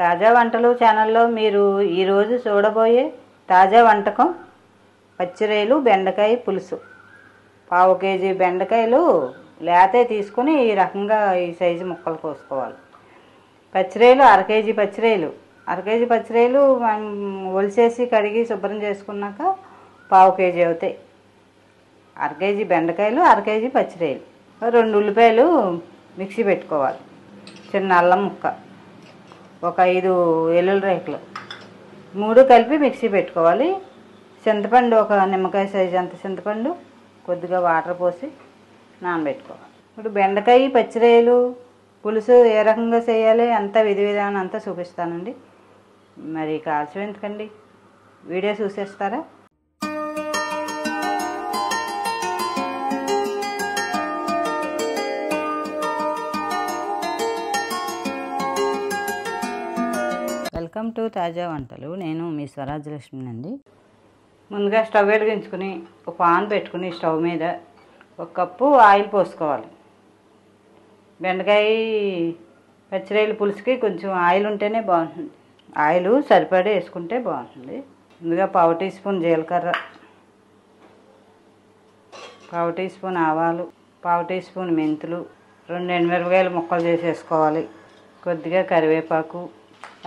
తాజా వంటలు ఛానల్లో మీరు ఈరోజు చూడబోయే తాజా వంటకం పచ్చిరొయ్యలు బెండకాయ పులుసు. పావు కేజీ బెండకాయలు లేతే తీసుకుని ఈ రకంగా ఈ సైజు ముక్కలు కోసుకోవాలి. పచ్చిరొయ్యలు అర కేజీ పచ్చిరొయ్యలు ఒలిచేసి కడిగి శుభ్రం చేసుకున్నాక పావు కేజీ అవుతాయి. అర కేజీ బెండకాయలు, అర కేజీ పచ్చిరొయ్యలు, 2 ఉల్లిపాయలు మిక్సీ పెట్టుకోవాలి, చిన్న అల్లం ముక్క, ఒక 5 వెల్లుల్లి రేకులు, 3 కలిపి మిక్సీ పెట్టుకోవాలి. చింతపండు ఒక నిమ్మకాయ సైజు అంత చింతపండు కొద్దిగా వాటర్ పోసి నానబెట్టుకోవాలి. ఇప్పుడు బెండకాయ పచ్చిరొయ్యలు పులుసు ఏ రకంగా చేయాలి అంతా విధి విధానం అంతా చూపిస్తానండి. మరి కాల్చడం ఎందుకండి, వీడియో చూసేస్తారా? వెల్కమ్ టు తాజా వంటలు. నేను మీ స్వరాజ్యలక్ష్మి అండి. ముందుగా స్టవ్ వెలిగించుకుని ఒక పాన్ పెట్టుకుని స్టవ్ మీద 1 కప్పు ఆయిల్ పోసుకోవాలి. బెండకాయ పచ్చిరొయ్యల పులుసుకి కొంచెం ఆయిల్ ఉంటేనే బాగుంటుంది. ఆయిల్ సరిపడే వేసుకుంటే బాగుంటుంది. ముందుగా పావు టీ స్పూన్ జీలకర్ర, పావు టీ స్పూన్ ఆవాలు, పావు టీ స్పూన్ మెంతులు, 2 ఎండుమిరపకాయలు ముక్కలు చేసేసుకోవాలి. కొద్దిగా కరివేపాకు,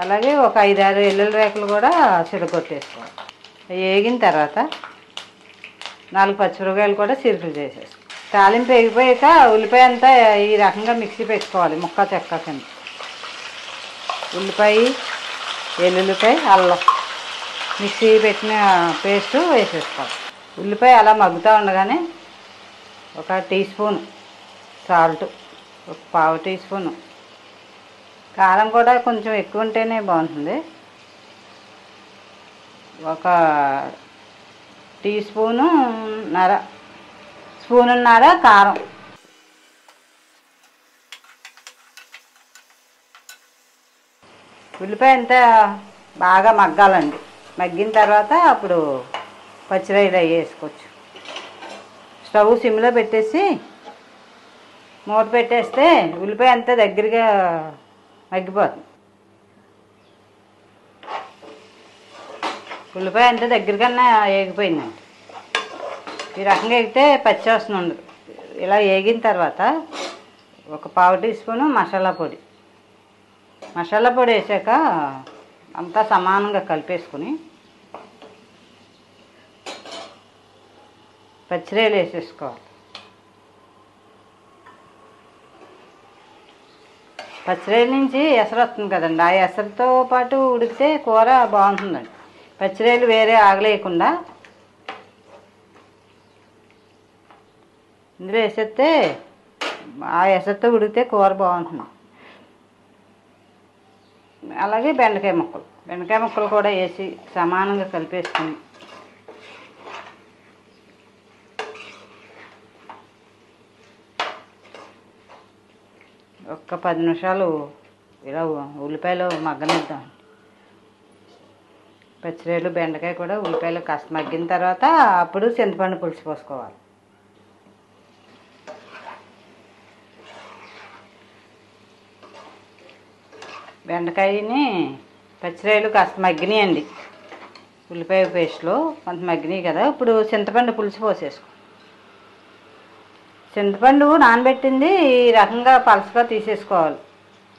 అలాగే ఒక 5-6 వెల్లుల్లి రేకులు కూడా చిరగొట్టేసుకోవాలి. వేగిన తర్వాత 4 పచ్చిమిరపకాయలు కూడా చిరుకులు చేసేసుకోవాలి. తాలింపు వేగిపోయాక ఉల్లిపాయ అంతా ఈ రకంగా మిక్సీ పెట్టుకోవాలి. ముక్క చెక్క కింద ఉల్లిపాయ, వెల్లుల్లిపాయ, అల్లం మిక్సీ పెట్టిన పేస్ట్ వేసేసుకోవాలి. ఉల్లిపాయ అలా మగ్గుతూ ఉండగానే ఒక టీ స్పూన్ సాల్ట్, ఒక పావు టీ స్పూన్ కారం కూడా కొంచెం ఎక్కువ ఉంటేనే బాగుంటుంది, ఒక స్పూనున్నర కారం, ఉల్లిపాయ అంతా బాగా మగ్గాలండి. మగ్గిన తర్వాత అప్పుడు పచ్చిరొయ్యలు అవి వేసుకోవచ్చు. స్టవ్ సిమ్లో పెట్టేసి మూత పెట్టేస్తే ఉల్లిపాయ అంతా దగ్గరగా మగ్గిపోతుంది. ఉల్లిపాయ అంతా దగ్గరకన్నా వేగిపోయిందండి. ఈ రకంగా వేగితే పచ్చి వాసన ఉండదు. ఇలా వేగిన తర్వాత ఒక పావు టీ స్పూను మసాలా పొడి వేసాక అంతా సమానంగా కలిపేసుకుని పచ్చిరొయ్యలు వేసేసుకోవాలి. పచ్చిరొయ్యల నుంచి ఎసరు వస్తుంది కదండి, ఆ ఎసరుతో పాటు ఉడికితే కూర బాగుంటుందండి. పచ్చిరొయ్యలు వేరే ఆగలేయకుండా ఇందులో వేసేస్తే ఆ ఎసరుతో ఉడికితే కూర బాగుంటుంది. అలాగే బెండకాయ ముక్కలు కూడా వేసి సమానంగా కలిపేసుకుని ఒక 10 నిమిషాలు ఇలా ఉల్లిపాయలు మగ్గనిద్దాం. పచ్చిరొయ్యలు బెండకాయ కూడా ఉల్లిపాయలు కాస్త మగ్గిన తర్వాత అప్పుడు చింతపండు పులుసు పోసుకోవాలి. బెండకాయని పచ్చిరొయ్యలు కాస్త మగ్గినాయండి ఉల్లిపాయ పేస్ట్లో, కొంత మగ్గినాయి కదా. ఇప్పుడు చింతపండు పులుసు పోసేసుకో. చింతపండు నానబెట్టింది ఈ రకంగా పలసగా తీసేసుకోవాలి.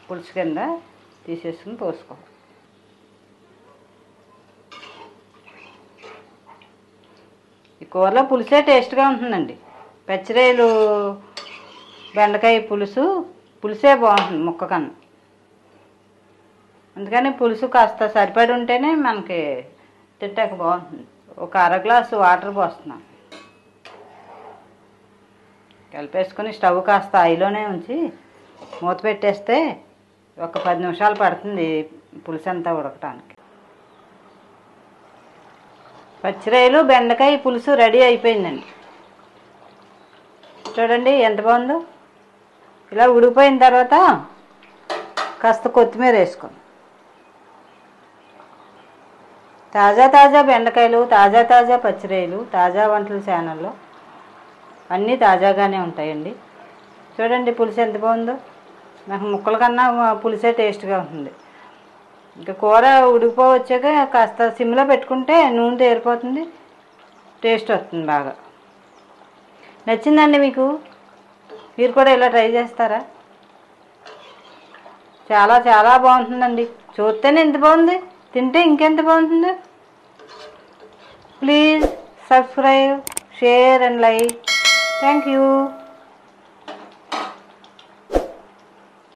పులుసు కింద తీసేసుకుని పోసుకోవాలి. ఈ కూరలో పులుసే టేస్ట్గా ఉంటుందండి. పచ్చిరొయ్యలు బెండకాయ పులుసే బాగుంటుంది ముక్క కన్నా. అందుకని పులుసు కాస్త సరిపడి ఉంటేనే మనకి తింటాక బాగుంటుంది. ఒక 1/2 గ్లాసు వాటర్ పోస్తున్నాం. కలిపేసుకొని స్టవ్ కాస్త హైలోనే ఉంచి మూత పెట్టేస్తే ఒక 10 నిమిషాలు పడుతుంది పులుసు అంతా ఉడకటానికి. పచ్చిరొయ్యలు బెండకాయ పులుసు రెడీ అయిపోయిందండి. చూడండి ఎంత బాగుందో. ఇలా ఉడికిపోయిన తర్వాత కాస్త కొత్తిమీర వేసుకోండి. తాజా బెండకాయలు, తాజా పచ్చిరొయ్యలు తాజా వంటల ఛానల్లో అన్నీ తాజాగానే ఉంటాయండి. చూడండి పులుసు ఎంత బాగుందో. నాకు ముక్కల కన్నా పులుసే టేస్ట్గా ఉంటుంది. ఇంకా కూర ఉడికిపోవచ్చాక కాస్త సిమ్లో పెట్టుకుంటే నూనె తేరిపోతుంది, టేస్ట్ వస్తుంది బాగా. నచ్చిందండి మీకు? మీరు కూడా ఇలా ట్రై చేస్తారా? చాలా చాలా బాగుంటుందండి. చూస్తేనే ఎంత బాగుంది, తింటే ఇంకెంత బాగుంటుంది. Please subscribe, share and like. Thank you.